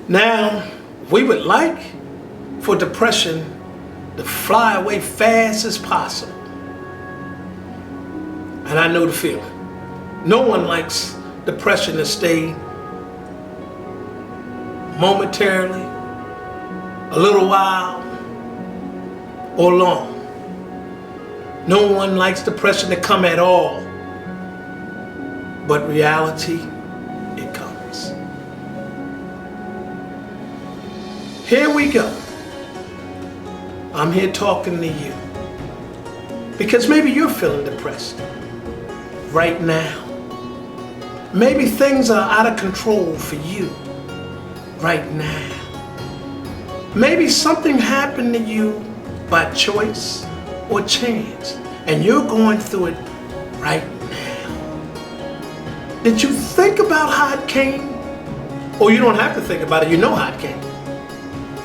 Now, we would like for depression to fly away fast as possible. And I know the feeling. No one likes depression to stay momentarily, a little while, or long. No one likes depression to come at all. But reality, it comes. Here we go. I'm here talking to you because maybe you're feeling depressed right now. Maybe things are out of control for you right now. Maybe something happened to you by choice or chance, and you're going through it right now. Did you think about how it came? Or you don't have to think about it, you know how it came.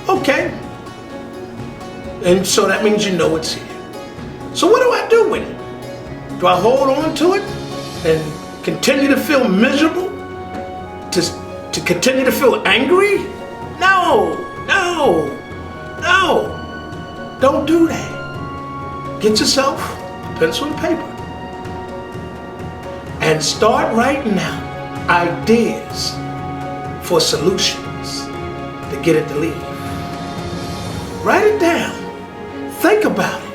Okay. And so that means you know it's here. So what do I do with it? Do I hold on to it and continue to feel miserable? To continue to feel angry? No. Don't do that. Get yourself a pencil and paper and start writing out ideas for solutions to get it to leave. Write it down. Think about it.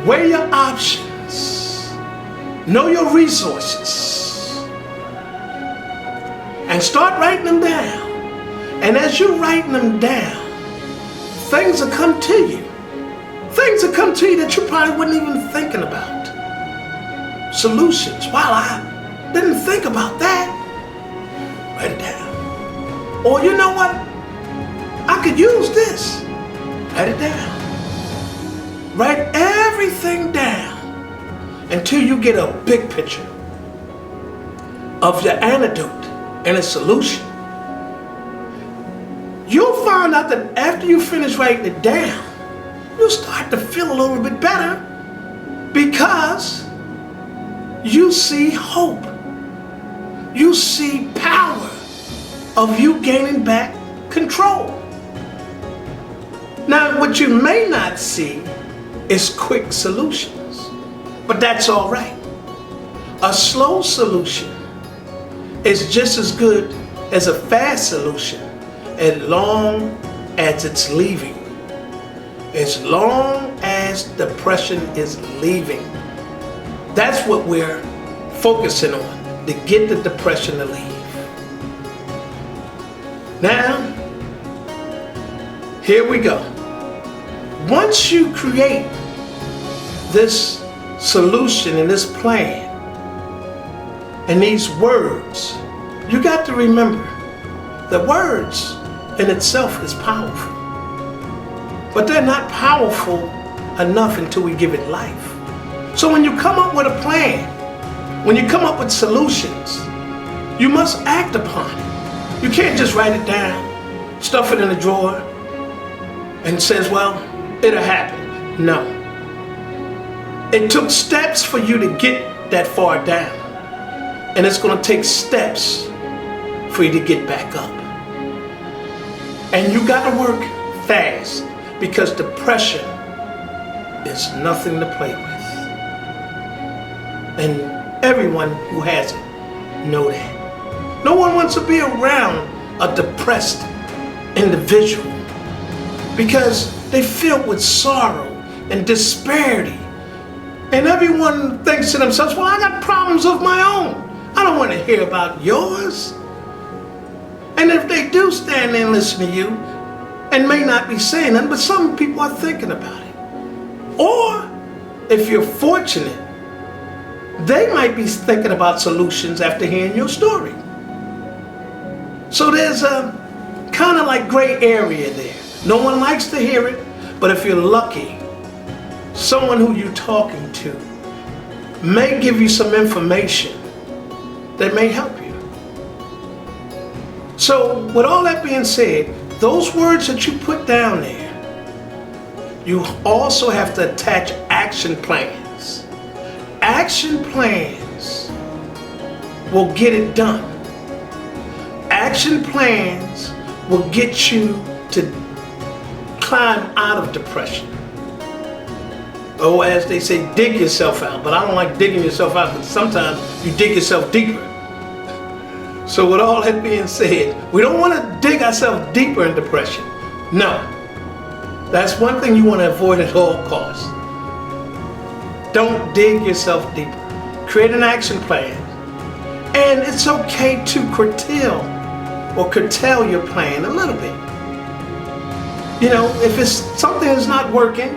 Weigh your options. Know your resources. And start writing them down. And as you're writing them down, things will come to you. Things will come to you that you probably wasn't even thinking about. Solutions. Wow, I didn't think about that. Write it down. Or you know what? I could use this. Write it down. Write everything down until you get a big picture of the antidote and a solution. You'll find out that after you finish writing it down, you'll start to feel a little bit better because you see hope. You see power of you gaining back control. Now, what you may not see is quick solutions, but that's all right. A slow solution is just as good as a fast solution as long as it's leaving. As long as depression is leaving. That's what we're focusing on, to get the depression to leave. Now, here we go. Once you create this solution and this plan and these words, you got to remember that words in itself is powerful. But they're not powerful enough until we give it life. So when you come up with a plan, when you come up with solutions, you must act upon it. You can't just write it down, stuff it in a drawer, and says, well, it'll happen. No. It took steps for you to get that far down. And it's going to take steps for you to get back up. And you got to work fast because depression is nothing to play with. And everyone who has it know that. No one wants to be around a depressed individual because they filled with sorrow and disparity. And everyone thinks to themselves, well, I got problems of my own. I don't want to hear about yours. And if they do stand there and listen to you, and may not be saying that, but some people are thinking about it. Or, if you're fortunate, they might be thinking about solutions after hearing your story. So there's a kind of like gray area there. No one likes to hear it, but if you're lucky, someone who you're talking to may give you some information that may help you. So with all that being said, those words that you put down there, you also have to attach action plans. Action plans will get it done. Action plans will get you to climb out of depression. Oh, as they say, dig yourself out. But I don't like digging yourself out, because sometimes you dig yourself deeper. So with all that being said, we don't want to dig ourselves deeper in depression. No. That's one thing you want to avoid at all costs. Don't dig yourself deeper. Create an action plan. And it's okay to curtail your plan a little bit. You know, if it's something that's not working,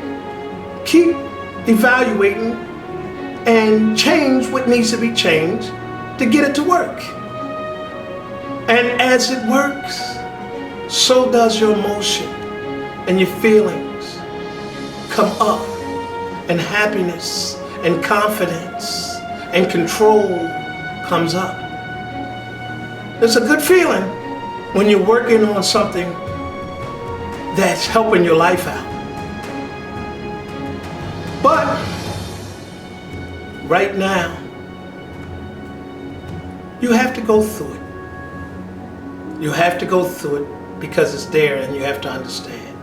keep evaluating and change what needs to be changed to get it to work. And as it works, so does your emotion and your feelings come up, and happiness and confidence and control comes up. It's a good feeling when you're working on something that's helping your life out. But right now, you have to go through it. You have to go through it because it's there, and you have to understand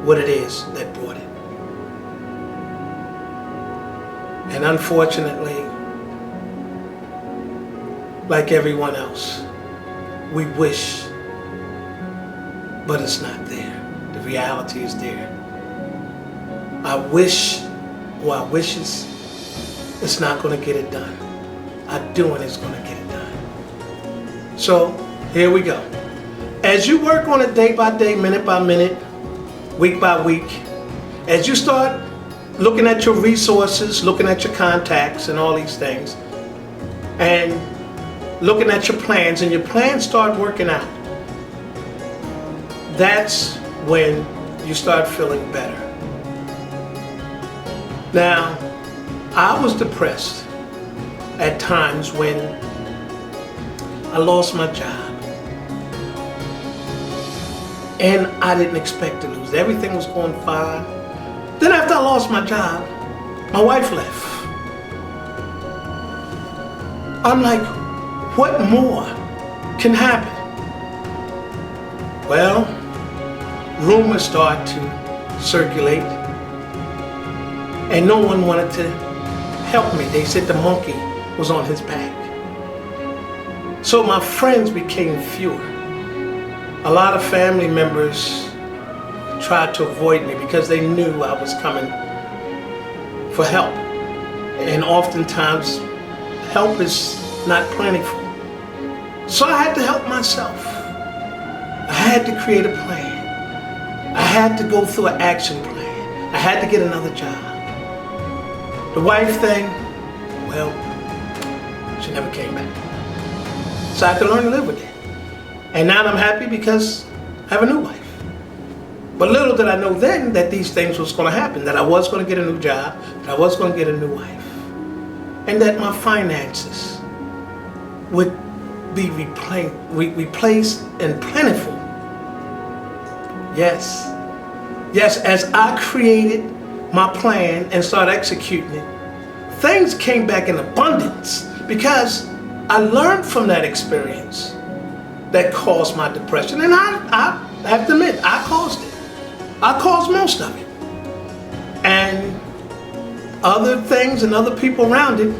what it is that brought it. And unfortunately, like everyone else, we wish, but it's not there. The reality is there. Our wishes, it's not going to get it done. Our doing is going to get it done. So, here we go. As you work on it day by day, minute by minute, week by week, as you start looking at your resources, looking at your contacts and all these things, and looking at your plans, and your plans start working out, that's when you start feeling better. Now, I was depressed at times when I lost my job. And I didn't expect to lose. Everything was going fine. Then after I lost my job, my wife left. I'm like, what more can happen? Well, rumors start to circulate, and no one wanted to help me. They said the monkey was on his back. So my friends became fewer. A lot of family members tried to avoid me because they knew I was coming for help. And oftentimes, help is not plentiful. So I had to help myself. I had to create a plan. I had to go through an action plan. I had to get another job. The wife thing, well, she never came back. So I had to learn to live with it. And now I'm happy because I have a new wife. But little did I know then that these things was going to happen, that I was going to get a new job, that I was going to get a new wife, and that my finances would be replaced and plentiful. Yes. Yes, as I created my plan and started executing it, things came back in abundance because I learned from that experience that caused my depression. And I have to admit, I caused it. I caused most of it. And other things and other people around it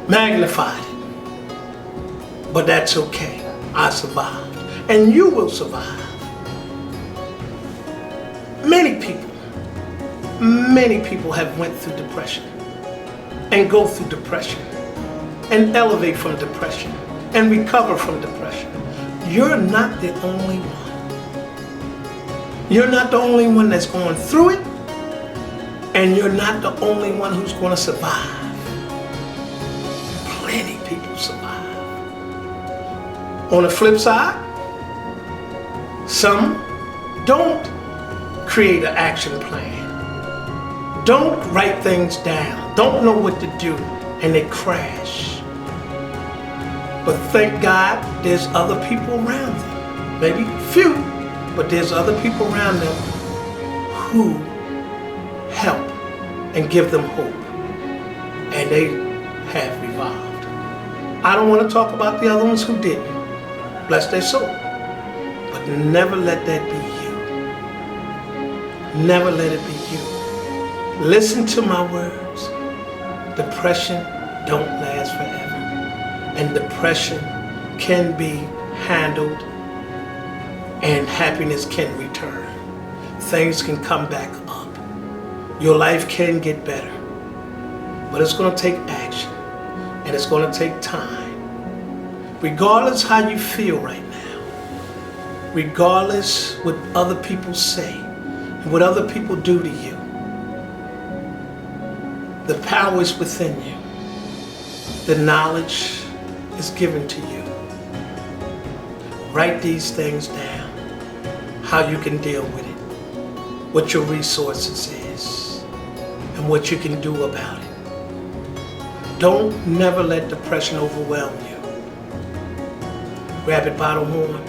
magnified it. But that's okay. I survived. And you will survive. Many people have went through depression and go through depression and elevate from depression and recover from depression. You're not the only one. You're not the only one that's going through it, and you're not the only one who's going to survive. Plenty of people survive. On the flip side, some don't create an action plan. Don't write things down. Don't know what to do, and they crash. But thank God there's other people around them. Maybe few, but there's other people around them who help and give them hope. And they have revived. I don't want to talk about the other ones who didn't, Bless their soul. But never let that be you. Never let it be you. Listen to my words. Depression don't last forever. And depression can be handled and happiness can return. Things can come back up. Your life can get better. But it's going to take action. And it's going to take time. Regardless how you feel right now, regardless what other people say and what other people do to you, the power is within you. The knowledge is given to you. Write these things down, how you can deal with it, what your resources is, and what you can do about it. Don't never let depression overwhelm you. Grab it by the horn,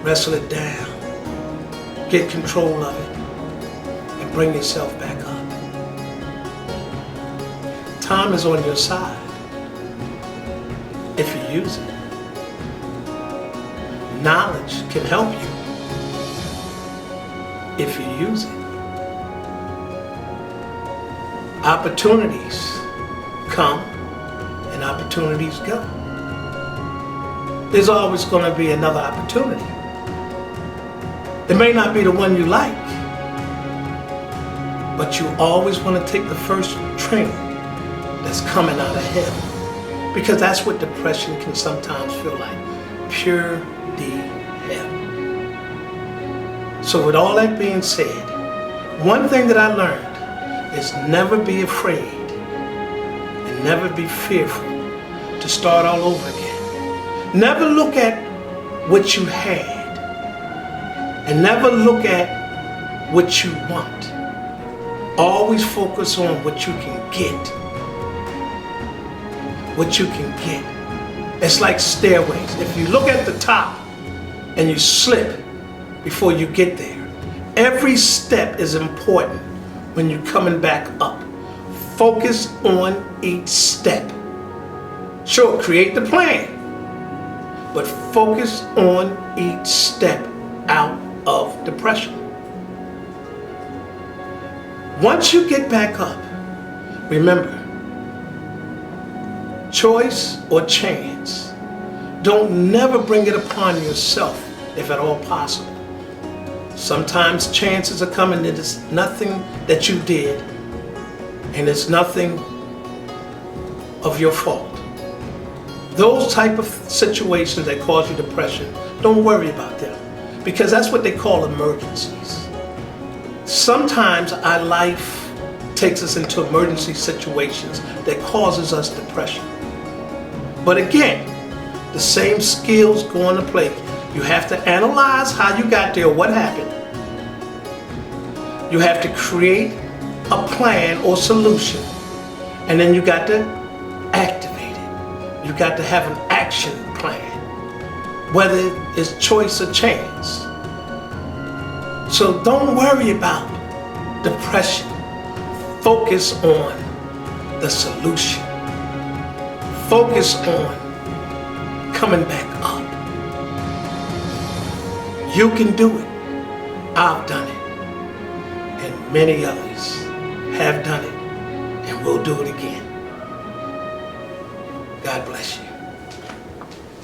wrestle it down, get control of it, and bring yourself back up. Time is on your side if you use it. Knowledge can help you if you use it. Opportunities come and opportunities go. There's always going to be another opportunity. It may not be the one you like, but you always want to take the first train that's coming out of hell, because that's what depression can sometimes feel like, pure hell. So with all that being said, one thing that I learned is never be afraid and never be fearful to start all over again. Never look at what you had and never look at what you want. Always focus on what you can get. What you can get. It's like stairways. If you look at the top and you slip before you get there, every step is important when you're coming back up. Focus on each step. Sure, create the plan, but focus on each step out of depression. Once you get back up, remember, choice or chance. Don't never bring it upon yourself if at all possible. Sometimes chances are coming that it's nothing that you did and it's nothing of your fault. Those type of situations that cause you depression, don't worry about them, because that's what they call emergencies. Sometimes our life takes us into emergency situations that causes us depression. But again, the same skills go into play. You have to analyze how you got there, what happened. You have to create a plan or solution, and then you got to activate it. You got to have an action plan, whether it's choice or chance. So don't worry about depression. Focus on the solution. Focus on coming back up. You can do it. I've done it. And many others have done it and will do it again.